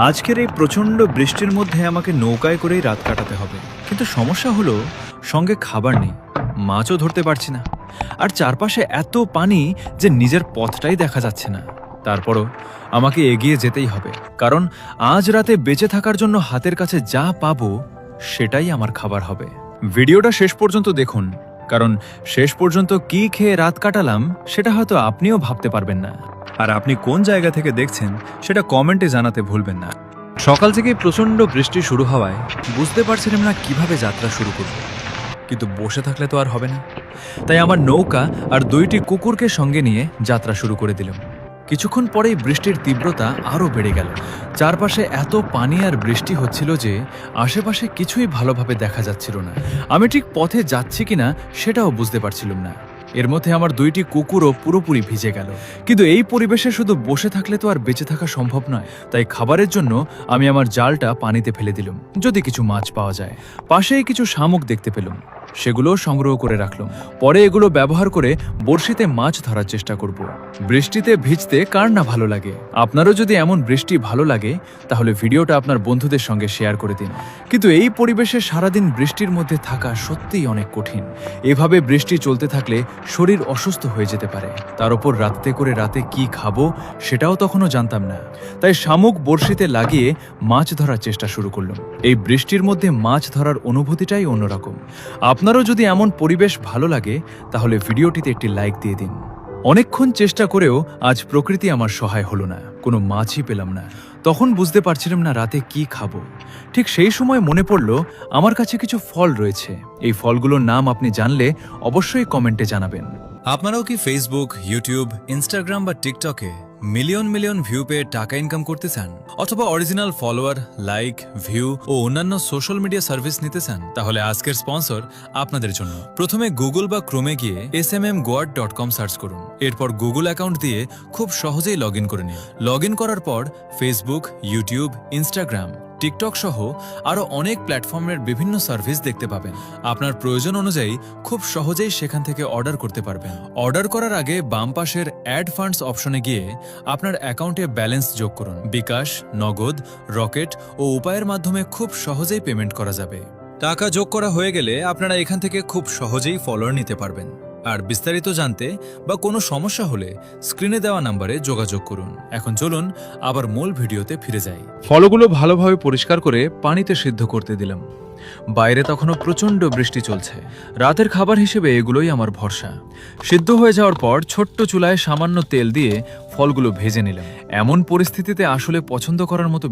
আজকের এই প্রচণ্ড বৃষ্টির মধ্যে আমাকে নৌকায় করেই রাত কাটাতে হবে, কিন্তু সমস্যা হলো সঙ্গে খাবার নেই, মাছও ধরতে পারছি না। আর চারপাশে এত পানি যে নিজের পথটাই দেখা যাচ্ছে না। তারপরও আমাকে এগিয়ে যেতেই হবে, কারণ আজ রাতে বেঁচে থাকার জন্য হাতের কাছে যা পাবো সেটাই আমার খাবার হবে। ভিডিওটা শেষ পর্যন্ত দেখুন, কারণ শেষ পর্যন্ত কি খেয়ে রাত কাটালাম সেটা হয়তো আপনিও ভাবতে পারবেন না। আর আপনি কোন জায়গা থেকে দেখছেন সেটা কমেন্টে জানাতে ভুলবেন না। সকাল থেকেই প্রচণ্ড বৃষ্টি শুরু হওয়ায় বুঝতে পারছিলাম না কিভাবে যাত্রা শুরু করব, কিন্তু বসে থাকলে তো আর হবে না। তাই আমার নৌকা আর 2টি কুকুরকে সঙ্গে নিয়ে যাত্রা শুরু করে দিলাম। কিছুক্ষণ পরেই বৃষ্টির তীব্রতা আরও বেড়ে গেল। চারপাশে এত পানি আর বৃষ্টি হচ্ছিল যে আশেপাশে কিছুই ভালোভাবে দেখা যাচ্ছিল না। আমি ঠিক পথে যাচ্ছি কিনা সেটাও বুঝতে পারছিলাম না। এর মধ্যে আমার 2টি কুকুরও পুরোপুরি ভিজে গেল। কিন্তু এই পরিবেশে শুধু বসে থাকলে তো আর বেঁচে থাকা সম্ভব নয়। তাই খাবারের জন্য আমি আমার জালটা পানিতে ফেলে দিলাম, যদি কিছু মাছ পাওয়া যায়। পাশেই কিছু শামুক দেখতে পেলাম, সেগুলোও সংগ্রহ করে রাখলাম। পরে এগুলো ব্যবহার করে বড়শিতে মাছ ধরার চেষ্টা করব। বৃষ্টিতে ভিজতে কার না ভালো লাগে? আপনারও যদি এমন বৃষ্টি ভালো লাগে তাহলে ভিডিওটা আপনার বন্ধুদের সঙ্গে শেয়ার করে দিন। কিন্তু এই পরিবেশে সারাদিন বৃষ্টির মধ্যে থাকা সত্যিই অনেক কঠিন। এভাবে বৃষ্টি চলতে থাকলে শরীর অসুস্থ হয়ে যেতে পারে। তার উপর রাতে করে রাতে কি খাবো সেটাও তখনও জানতাম না। তাই শামুক বড়শিতে লাগিয়ে মাছ ধরার চেষ্টা শুরু করলাম। এই বৃষ্টির মধ্যে মাছ ধরার অনুভূতিটাই অন্যরকম। আপনারও যদি এমন পরিবেশ ভালো লাগে তাহলে ভিডিওটিতে একটি লাইক দিয়ে দিন। অনেকক্ষণ চেষ্টা করেও আজ প্রকৃতি আমার সহায় হলো না, কোনো মাছই পেলাম না। তখন বুঝতে পারছিলাম না রাতে কি খাবো। ঠিক সেই সময় মনে পড়ল আমার কাছে কিছু ফল রয়েছে। এই ফলগুলোর নাম আপনি জানলে অবশ্যই কমেন্টে জানাবেন। আপনারাও কি ফেসবুক, ইউটিউব, ইনস্টাগ্রাম বা টিকটকে মিলিয়ন ভিউ পেয়ে টাকা ইনকাম করতে চান, অথবা অরিজিনাল ফলোয়ার, লাইক, ভিউ ও অন্যান্য সোশ্যাল মিডিয়া সার্ভিস নিতে চান? তাহলে আজকের স্পন্সর আপনাদের জন্য। প্রথমে গুগল বা ক্রোমে গিয়ে smmguard.com সার্চ করুন। এরপর গুগল অ্যাকাউন্ট দিয়ে খুব সহজেই লগ ইন করে নিন। লগ ইন করার পর ফেসবুক, ইউটিউব, ইনস্টাগ্রাম, টিকটক সহ আরও অনেক প্ল্যাটফর্মের বিভিন্ন সার্ভিস দেখতে পাবেন। আপনার প্রয়োজন অনুযায়ী খুব সহজেই সেখান থেকে অর্ডার করতে পারবেন। অর্ডার করার আগে বাম পাশের অ্যাড ফান্ডস অপশনে গিয়ে আপনার অ্যাকাউন্টে ব্যালেন্স যোগ করুন। বিকাশ, নগদ, রকেট ও উপায়ের মাধ্যমে খুব সহজেই পেমেন্ট করা যাবে। টাকা যোগ করা হয়ে গেলে আপনারা এখান থেকে খুব সহজেই ফলোয়ার নিতে পারবেন। আর বিস্তারিত জানতে বা কোনো সমস্যা হলে স্ক্রিনে দেওয়া নম্বরে যোগাযোগ করুন। এখন চলুন আবার মূল ভিডিওতে ফিরে যাই। ফলগুলো ভালোভাবে পরিষ্কার করে পানিতে সিদ্ধ করতে দিলাম। বাইরে তখনও প্রচণ্ড বৃষ্টি চলছে। রাতের খাবার হিসেবে এগুলোই আমার ভরসা। সিদ্ধ হয়ে যাওয়ার পর ছোট্ট চুলায় সামান্য তেল দিয়ে ফলগুলো ভেজে নিলাম। এমন পরিস্থিতিতে আসলে পছন্দ করার মতো